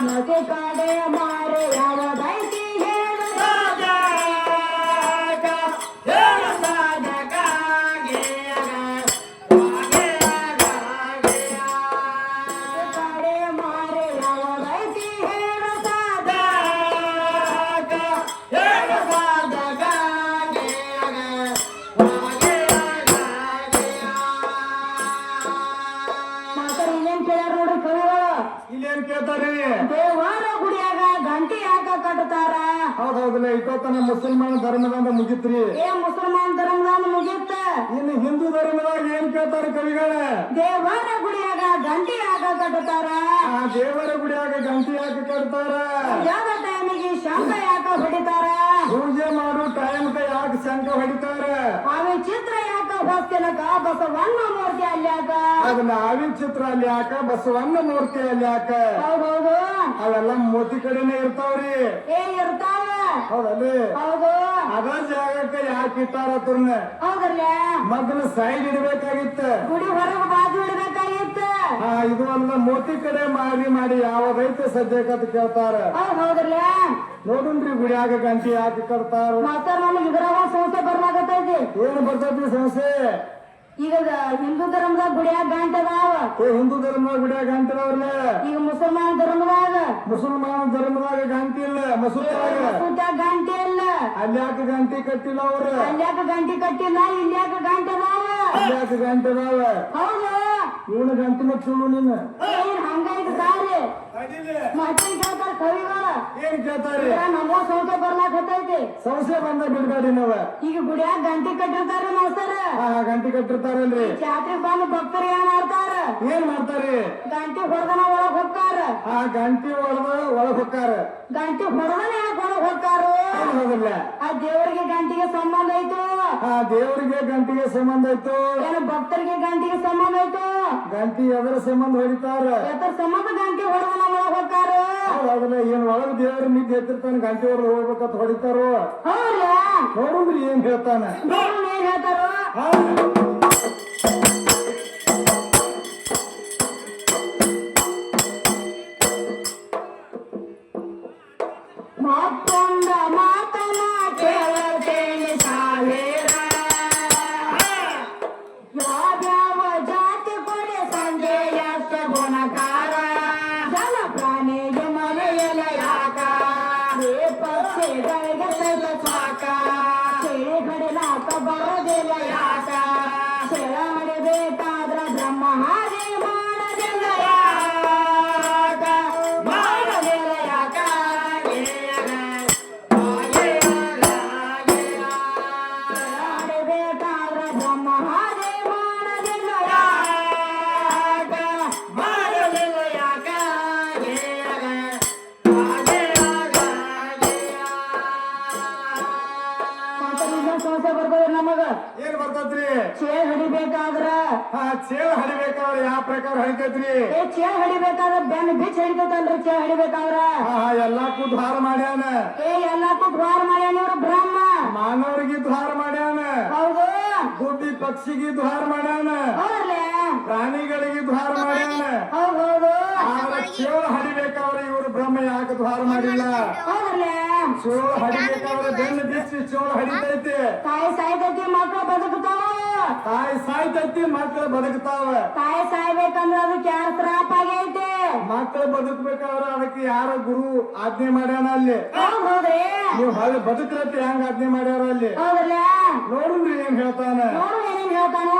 ನದಿ ಕಾಡೆ ಮಾರೆ ಯಾವದೈತಿ ಹೇಳು ಕಾಡೆ ಮಾರೆ ಯಾವದೈತಿ ಹೇಳು ಇಲ್ಲೇನ್ ಕೇಳ್ಯಾರ ನೋಡ್ರಿ ಕವಿಗಳು ಇಲ್ಲೇನ್ ಕೇಳ್ತಾರಿ ದೇವರ ಗುಡಿಯಾಗ ಗಂಟಿ ಯಾಕ ಕಟ್ತಾರ ಹೌದೌದಿಲ್ಲ ಇಟ್ಟೋತನ ಮುಸಲ್ಮಾನ ಧರ್ಮದಿಂದ ಮುಗಿತ್ರಿ ಏ ಮುಸಲ್ಮಾನ್ ಧರ್ಮದಾಗ ಮುಗಿತ್ತ ಇನ್ನು ಹಿಂದೂ ಧರ್ಮದಾಗ ಏನ್ ಕೇಳ್ತಾರ ಕವಿಗಳ ದೇವರ ಗುಡಿಯಾಗ ಗಂಟಿ ಯಾಕ ಕಟ್ತಾರ ಆ ದೇವರ ಗುಡಿಯಾಗ ಗಂಟಿ ಯಾಕೆ ಕಟ್ತಾರ ಯಾವ ಟೈಮಿಗೆ ಶಂಕ ಯಾಕ ಹೊಡಿತಾರ ಪೂಜೆ ಮಾಡು ಟೈಮ್ ಯಾಕೆ ಶಂಕ ಹೊಡಿತಾರ ಅವಿ ಚಿತ್ರ ಯಾಕ ಹೊಸ್ತಿಲಕ ಬಸವಣ್ಣ ಮೂರ್ತಿ ಅಲ್ಯಾಕ ಅದನ್ನ ಆವಿನ ಚಿತ್ರ ಅಲ್ಲಿ ಯಾಕ ಬಸವಣ್ಣ ಮೂರ್ತಿ ಅಲ್ಲಿ ಯಾಕ ಹೌದೌದು ಅವೆಲ್ಲ ಮೋತಿ ಕಡೆನೆ ಇರ್ತಾವ್ರಿ ಏ ಇರ್ತಾವ ಹೌದಲ್ಲಿ ಹೌದು ಅದ ಜಾಗಕ್ಕೆ ಯಾಕೆ ಇಟ್ಟಾರ ಅದ್ರನ್ನ ಹೌದ್ರಲ್ಲ ಮೊದಲು ಸೈಡ್ ಇಡ್ಬೇಕಾಗಿತ್ತ ಗುಡಿ ಹೊರಗ ಬಾಜು ಇಡ್ಬೇಕಾಗಿತ್ತ ಇದು ಅಲ್ಲ ಮೋತಿ ಕಡೆ ಮಾಡಿ ಯಾವ್ದೈತೆ ಸದ್ಯಕ್ಕೆ ಅಂತ ಕೇಳ್ತಾರ ಹೌದ್ರಲ್ಲ ನೋಡುನ್ರಿ ಗುಡಿಯಾಗ ಗಂಟಿ ಯಾಕೆ ಕಟ್ತಾರ ಮಾಸ್ತರ ನಮಗೆ ಇದ್ರಾಗ ಸಮಸ್ಯೆ ಬರ್ಲಾಗತ್ತೈತಿ ಏನು ಬರ್ತೈತಿ ಸಮಸ್ಯೆ ಈಗ ಹಿಂದೂ ಧರ್ಮದಾಗ ಗುಡಿಯಾಗ ಗಂಟೆ ಅದಾವ ಹಿಂದೂ ಧರ್ಮದಾಗ ಗುಡಿಯಾಗ ಗಂಟಿ ಅದಾವ್ರಲ್ಲ ಈಗ ಮುಸಲ್ಮಾನ್ ಧರ್ಮದಾಗ ಮುಸಲ್ಮಾನ ಧರ್ಮದಾಗ ಗಂಟಿ ಇಲ್ಲ ಮಸೂದಾಗ ಗಂಟೆ ಇಲ್ಲ ಅಲ್ಲಿ ಯಾಕೆ ಗಂಟಿ ಕಟ್ಟಿಲ್ಲ ಅವ್ರ ಅಲ್ಯಾಕ ಗಂಟಿ ಕಟ್ಟಿಲ್ಲ ಇಲ್ಯಾಕ ಗಂಟೆ ಅದಾವ ಅಲ್ಲಿ ಯಾಕೆ ಗಂಟಿ ಅದಾವ ಹೌದು ಇವನು ಗಂಟಿ ಮಚ್ಚುಳು ನೀನು ಏನ್ ಹಂಗಾಯ್ತು ದಾರಿ ಮತ್ತೇನ್ ಕೇಳ್ತಾರ ಕವಿಗಳ ಏನ್ ಕೇಳ್ತಾರಿ ನಮಗ ಸಂಖ್ಯೆ ಬರ್ಲಾಕತ್ತೈತಿ ಸಮಸ್ಯೆ ಬಂದ ಬಿಡ್ಬೇಡಿ ನಾವ ಈಗ ಗುಡಿಯಾಗ ಗಂಟಿ ಕಟ್ಟಿರ್ತಾರ ಮಾಸ್ತರ ಗಂಟಿ ಕಟ್ಟಿರ್ತಾರಲ್ರಿ ಜಾತ್ರೆ ಬಂದು ಭಕ್ತರು ಏನ್ ಮಾಡ್ತಾರ ಏನ್ ಮಾಡ್ತಾರಿ ಗಂಟಿ ಹೊಡೆದನ ಒಳಗ್ ಹೊಕ್ಕಾರ ಗಂಟಿ ಹೊಡೆದ ಒಳಗ್ ಹೊಕ್ಕಾರ ಗಂಟಿ ಹೊಡೆದನ ಯಾಕೆ ಒಳಗ್ ಹೊಕ್ಕಾರ ಹೋಗಲ್ಲ ಆ ದೇವರಿಗೆ ಗಂಟಿಗೆ ಸಂಬಂಧ ಐತು ದೇವರಿಗೆ ಗಂಟಿಗೆ ಸಂಬಂಧ ಐತು ಏನು ಭಕ್ತರಿಗೆ ಗಂಟಿಗೆ ಸಂಬಂಧ ಐತು ಗಂಟಿ ಎದರ ಸಂಬಂಧ ಹೊಡಿತಾರ ಎತ್ತರ ಸಂಬಂಧ ಗಂಟಿ ಹೊಡೆದನ ಒಳಗ್ ಹೊಕ್ಕಾರ ಹೌದಲ್ಲ ಏನ್ ಒಳಗ್ ದೇವ್ರ ನಿಂತು ಎತ್ತಿರ್ತಾನ ಗಂಟಿ ಹೊಡೆದು ಹೋಗ್ಬೇಕಂತ ಹೊಡಿತಾರೋ ಹೌದ್ಲ ನೋಡುನ್ರಿ ಏನ್ ಹೇಳ್ತಾನ ಏನ್ ಹೇಳ್ತಾರೋ ಮತ್ತೊಂದ ಮಾತನ ಕೇಳತೇನೆ ಸಾವಿರ ಯಾವ್ಯಾವ ಜಾತಿ ಕೊಡೆ ಸಂಜೆಯಷ್ಟ ಗುಣಕಾರ ಜಲ ಪ್ರಾಣಿಗೆ ಮನೆಯಲ್ಲ ಯಾಕ ಪಕ್ಷಿಗಳಿಗೆ ಸೈತ ಸಾಕ ಚಳಿ ಕಡಿಲಾಕ ಬರೋದಿಲ್ಲ ಯಾಕ ಸೆಳ ಹೊಡಿಬೇಕಾದ್ರ ಬ್ರಹ್ಮ ಹಾಗೆ ಮಾಡೋದಿಲ್ಲ ಯಾಕ ಮಾಡೋದಿಲ್ಲ ಯಾಕ ಹೊಡಿಬೇಕಾದ್ರ ಬ್ರಹ್ಮ ಹಾಗೆ ಮಾಡೋದಿಲ್ಲ ಯಾಕ ಮಾಡೋದಿಲ್ಲ ಯಾಕ ಸಮಸ್ಯೆ ಬರ್ತದೆ ನಮಗ ಏನ್ ಬರ್ತೈತ್ರಿ ಚೇಳ್ ಹೊಡಿಬೇಕಾದ್ರ ಚೇಳ ಹಡಿಬೇಕಾದ್ರೆ ಯಾವ ಪ್ರಕಾರ ಹಡಿತೈತ್ರಿ ಚೇಳ್ ಹೊಡಿಬೇಕಾದ್ರ ಬೆನ್ನ ಬಿಚ್ ಹಿಡಿತೈತಲ್ರಿ ಚೇಳ್ ಹೊಡಿಬೇಕಾದ್ರ ಎಲ್ಲಾಕ್ಕೂ ದ್ವಾರ ಮಾಡ್ಯಾನ ಎಲ್ಲಕ್ಕೂ ದ್ವಾರ ಮಾಡ್ಯಾನ ಇವ್ರ ಬ್ರಹ್ಮ ಮಾನವರಿಗೆ ದ್ವಾರ ಮಾಡ್ಯಾನ ಹೌದು ಗುಬ್ಬಿ ಪಕ್ಷಿಗೆ ದ್ವಾರ ಮಾಡ್ಯಾನ ಹೌದ್ರಲ್ಲೇ ಪ್ರಾಣಿಗಳಿಗೆ ದ್ವಾರ ಮಾಡ್ಯಾನ ಹೌದು ಚೇಳ ಹಡಿಬೇಕಾದ್ರೆ ಇವರು ಬ್ರಹ್ಮ ಯಾಕೆ ದ್ವಾರ ಮಾಡಿಲ್ಲ ಹೌದ್ರಲ್ಲೇ ಚೋಳ ಹಡಿಬೇಕಾದ್ರೆ ಬೆನ್ನು ಬಿಚ್ಚಿ ಚೋಳ ಹಡಿತೈತಿ ತಾಯಿ ಸಾಯ್ತೈತಿ ಮಕ್ಕಳು ಬದುಕುತ್ತಾವ ತಾಯಿ ಸಾಯ್ತೈತಿ ಮಕ್ಕಳು ಬದುಕ್ತಾವ ತಾಯಿ ಸಾಯ್ಬೇಕಂದ್ರ ಅದಕ್ಕೆ ಯಾರ ಶ್ರಾಪ ಆಗೈತಿ ಮಕ್ಕಳು ಬದುಕ್ಬೇಕಾದ್ರೆ ಅದಕ್ಕೆ ಯಾರ ಗುರು ಆಜ್ಞೆ ಮಾಡ್ಯಾನ ಅಲ್ಲಿ ಹೌದ್ರಿ ನೀವು ಹೊಳೆ ಬದುಕ್ರತಿ ಹೆಂಗ ಆಜ್ಞೆ ಮಾಡ್ಯಾರ ಅಲ್ಲಿ ಹೌದ್ರಲ್ಲ ನೋಡ್ರಿ ಏನ್ ಹೇಳ್ತಾನ ನೋಡು ಏನೇನ್ ಹೇಳ್ತಾನ